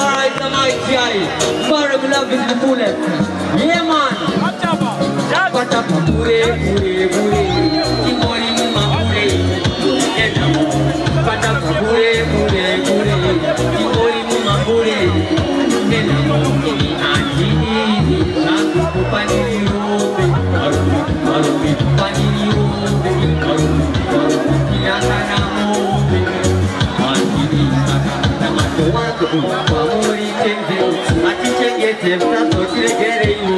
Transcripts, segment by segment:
Alright, the mighty eye. For the love is the fullest. Yeah, man. Pata pure, pure, pure. Kimori mama pure. Pata pure, pure, pure. Kimori mama pure. Anjini, santu kupani robe. Arumi kupani robe. Arumi kiasana robe. Anjini sama tomato. Pamuri kenze. Ati chengete frato kiregere yu.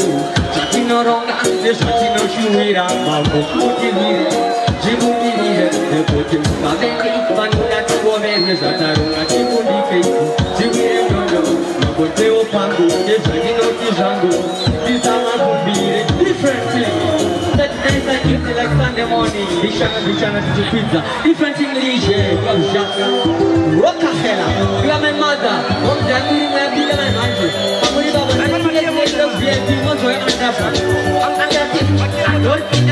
Chatino ronga, de chatino shuira. Mambo kutimire. Jibunire. De pote mukavenge. Banuna tuwovenge. Zatarunga chibundike. Jibunire ndondo. Mabote opangu. De chatino tizangu. Tizama kumbire. Different thing. That night I eat like Sunday morning. Lishana to pizza. Different English. Rockefeller. You are my mother. I'm January, my bigger than Andrew. I'm going to go to the VIP. I'm going to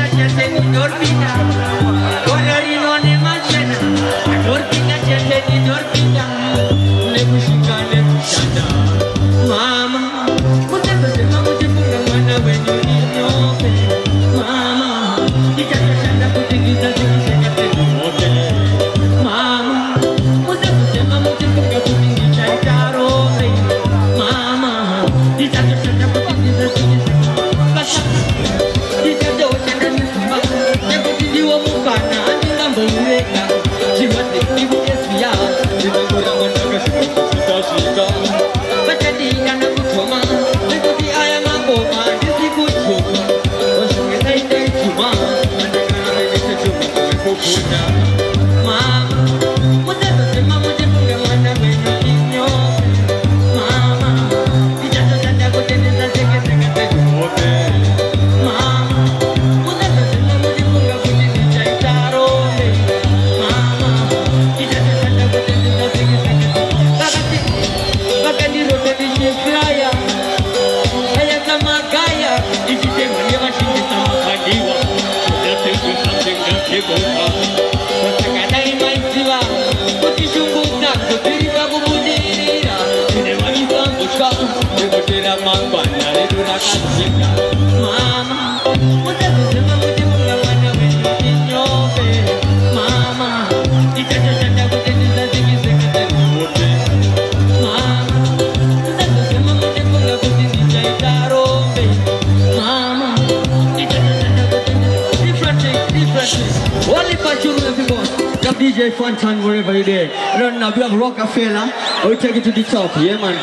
DJ Fantan wherever you're there. Right now we have Rockefeller. We take it to the top. Yeah, man.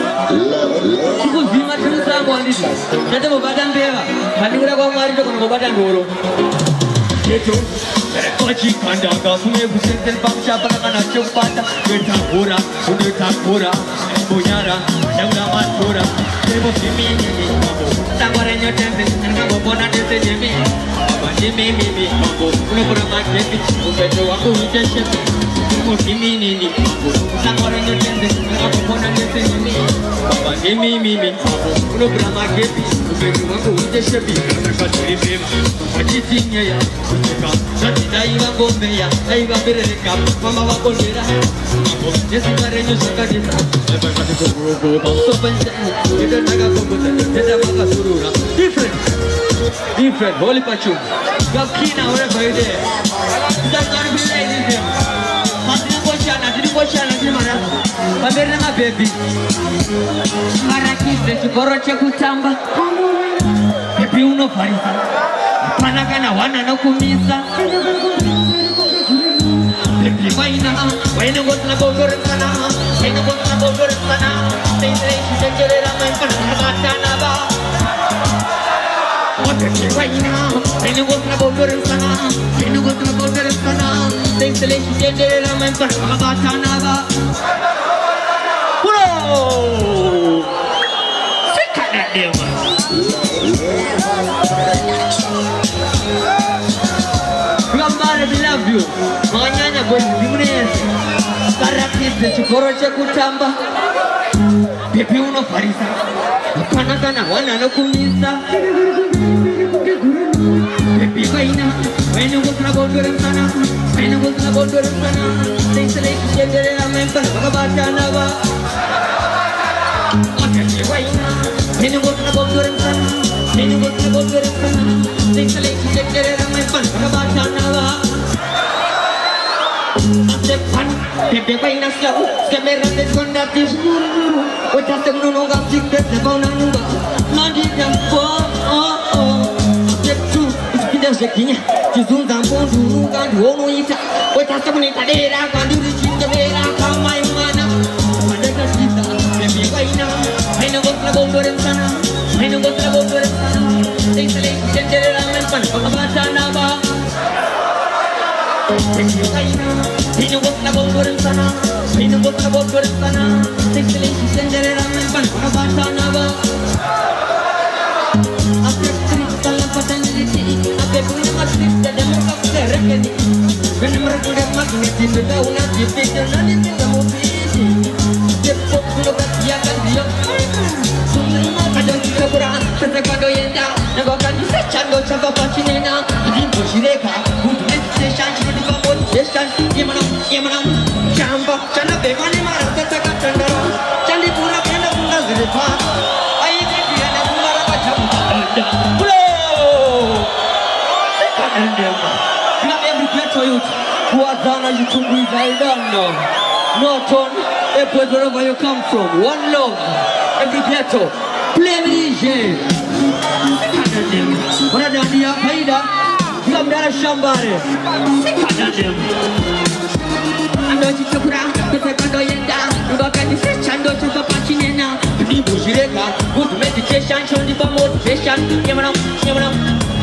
Because we might do some one this. That's about Badan Beva. I think we're going to go Badan Goro. Kochi kanda kasune busentel bangsa parakana chupata betakura udetakura bunyara daula matura debo simini mambo tangwarenya tembe ngabo bona dete jemi baba jemi mimi mambo unopura makepi upeto wako ujeshe debo simini mambo tangwarenya tembe ngabo bona dete jemi baba jemi mimi mambo unopura makepi upeto wako ujeshe bi nakatiri bema ajitinya ya utika Daiva Gombeya, Daiva Bereka, Mama Wakolera, Jessica Reño Sakadita, different, Holy Pachu, Gakina, wherever you're there. That's not be ladies here. Pamerna baby. Marakis de Chikorocha Kutamba. Baby uno farisa. Panagana wana no kumisa. Baby waina, waina gotna bogorana, waina gotna bogorana. Tendrei chichera mai panagana ba. Baby waina, waina gotna bogorana, waina gotna bogorana. Tendrei chichera mai panagana ba. Bro! Sick at that deal, man. Gambare, we love you. Manyanya boy, Jimenez. Karakis de Chikorocha Kutamba. Baby uno farisa. Panagana wana no kumisa. Baby waina, waina gotna bogorana, waina gonna go to the sana. Things like shit that I'm in front of about Janava. Ninu gonna go to the sana. Ninu gonna go to the sana. Things like shit that I'm in front of about Janava. Step one, pepe paina slow. Step around the corner, this guru. What has the no got sick that the bone and nuga. Not in the oh. Step two, it's been a second. Jizun Zampon, Duga, Duono Ita. What has the money today? I can do the chin the way I come my mana. Madaka Sita, pepe paina. I know what's the bone for him, sana. I know what's the bone for him, sana. Things like shit that I'm in front of about Janava. Pepe paina. Pino botna bolgorum sana, pino botna bolgorum sana. Tekli sendere ramen pan kabata nava. Ape kristalla pataniti, ape punya masjid dan muka rekeni. Benar kuda magnetin dauna jipit dan ini kamu bisi. Jepot sudah dia kan dia. Semua kadang kita kurang, terkadang yang dah. Nagokan bisa canggo canggo pacinena. Ini bosireka, butuh session di bawah session. Yemana, Jamba, Chana Bemani Mara, Taka Chanda, Chandi Pura Penda Punda Zilipa. I did the Anamara Chamba. Blow! Not every ghetto youth who are done as you to be well done now. No turn, wherever you come from. One love, every ghetto. Play me DJ. What are the Paida? Come down Shambare. Ando chukura, kuteka yenda, ngoka ni chando chuka pachinena. Ni bujireka, good meditation, chondi pa motivation. Yamana,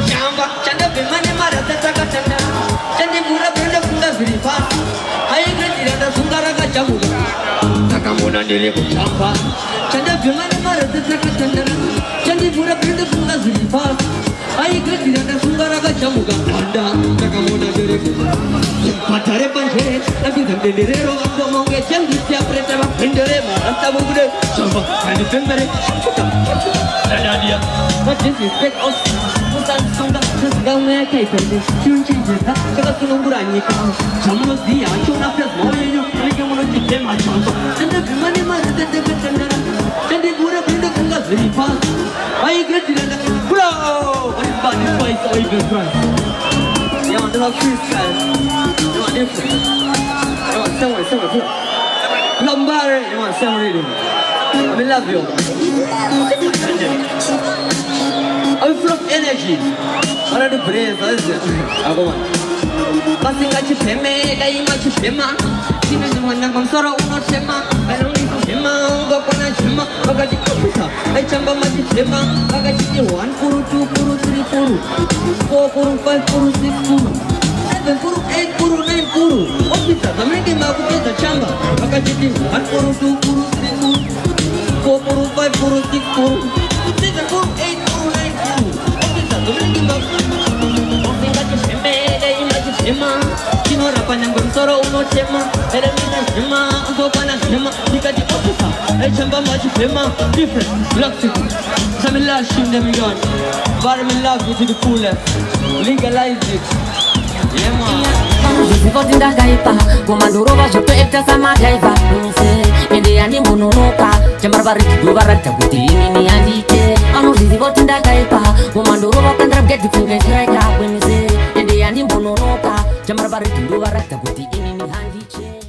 Shamba, chanda bimane mara taka chanda. Chandi pura brenda punda ziripa. Hai greti rada sundara ka jamuga. Takamona nile ku chamba. Chanda bimane mara taka chanda. Chandi pura brenda punda ziripa. Hai greti rada sundara ka jamuga. Anda takamona nile ku. Patare panjere, nabi dendero ando monge jaldi se apreta va pendere ma anta bugude. Chamba, kandi pendere. Ada dia. What disrespect us? Musan sonda, gaune kai pende. Chunchi jeta, kaga sunungurani ka. Chamno dia, chona pres moyo, leke mono chitte ma chamba. Tende bimane ma tende tendera. Tende pura pende kunga zripa. Ai gretira. Bro, what is bad is why so even friends. You want to have freestyle. You want different. You want someone. Lombard, you want someone reading. I love you. I'm full of energy. What are the praise? Go on. Passing at your peme, dying at your pema. Sina naman ng soro uno sema. Pero ni sema, go ko na sema. Bagati ko ay chamba mati sema. Bagati 1 puro 2 puro 3 puro 4 puro 5 puro 6 puro 7 puro 8 puro 9 puro. Office tamay di makuha chamba. Bagati 1 puro 2 puro 3 puro 4 puro 5 puro 6 puro 7 puro 8 puro 9 puro. Office tamay di makuha. Office sema, day mati sema. Panjang soro uno cema, era mina cema, go pana cema, dika di office, ay chamba maji cema, different, luxury. Some love shim them gone, but I'm love you to the fullest, legalize it, yeah man. Zivoti ndakaipa, komandoro vazvopeta samadhaiva. Ende yandimunonoka, chambarvari chidovarata kuti inini handite. Anozvizivoti ndakaipa, komandoro vakandira mugedhi kunge striker. Ende yandimunonoka, chambarvari chidovarata kuti inini handite.